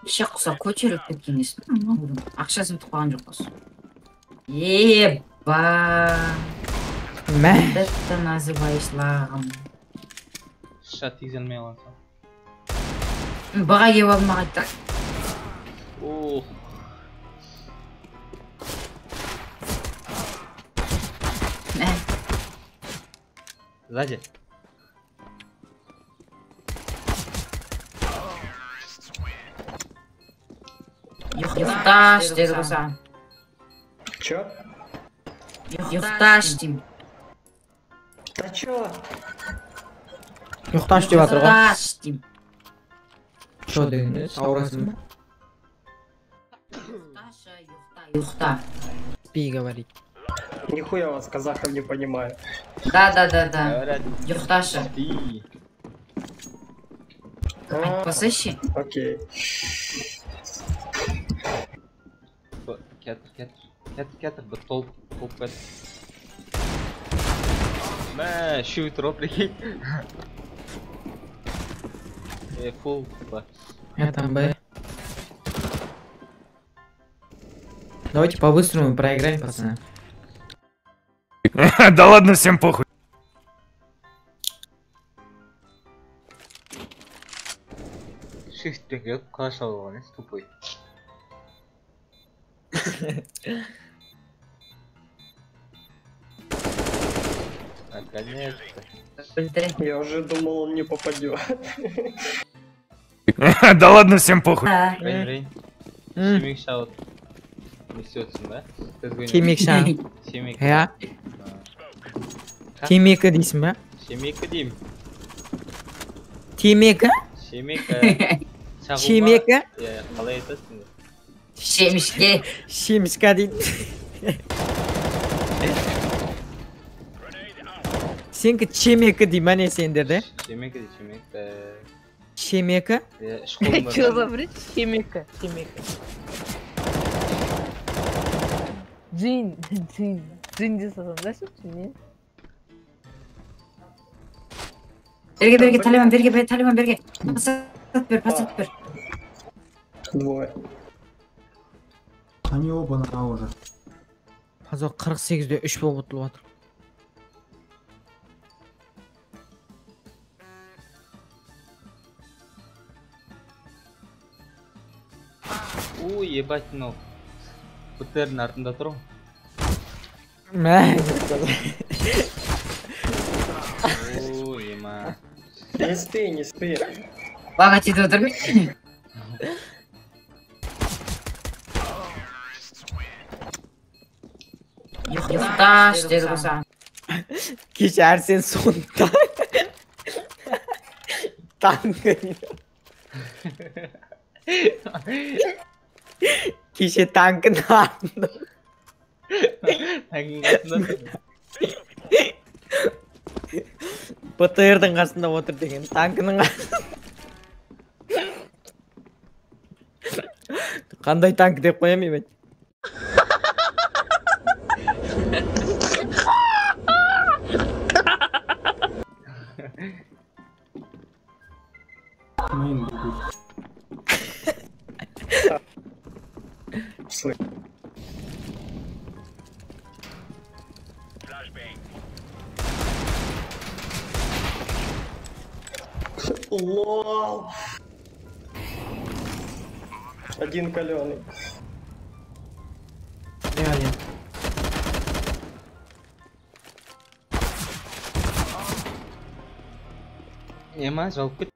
Іші құса көтеріліп кеткен есім. Ақшасы бітіп қалған жоқ болсын. Еба. Мә. Это называешь лагом. Шат тигізелмей қалған. Баға кеп алмай қайтты. Ох. Сзади. Ұйықташ деді ғой саған. Чё? Ұйықташ деймін. Да чё? Ұйықташ деп жатыр ғой. Ұйықташ деймін. Шо дегенде? Ауырасың ба? Ұйықта. Спи говорить. Нихуя вас, казахов, не понимаю. Да. Говорят, Ұйықташы. спи. Айтпасайшы. Окей. Кетір, бір толып кетті. Мә, шүй тұр, прикинь. Фул ба. Я там Б. Давайте по-быстрому проиграем, пацаны. Да ладно, всем похуй. Shift yok, kalış alған, тупой. Наконец-то. Я уже думал, он не попадет. Да ладно, всем похуй. Рейн. Семик шаут. Несётсың, да? Темекші. Семик. Я? Темекі дейсің ба? Семик дейм. Темекі? Семик. Шемекі? Қалай айтасың? Шемішке. Шемішка дейді. Сенкі чемекі дей ма не сендерді? Семик де, семик. Шемекі? Что за бред? Химика. Джин жасасам да сөйтші не? Берге, талибан, берге. Пасат бер. Двое. Они оба на уже. Қазір 48-де 3 болып ұтылып жатыр. Ой, ебать, ну. Путердің артында тұрым. Мә. Ой, ема. Не спи. Баға теді отырмай. Ұйықташ деді ғой саған. Кеше Әрсен сонда. Таңғы. Кеше танкын артында. Таңның қасында. БТР'дің қасында отыр деген танкының қасында. Қандай танк деп қоямын мен? Мейн бегут. Лол. Один каленый. Реально. Ема, жауып кет.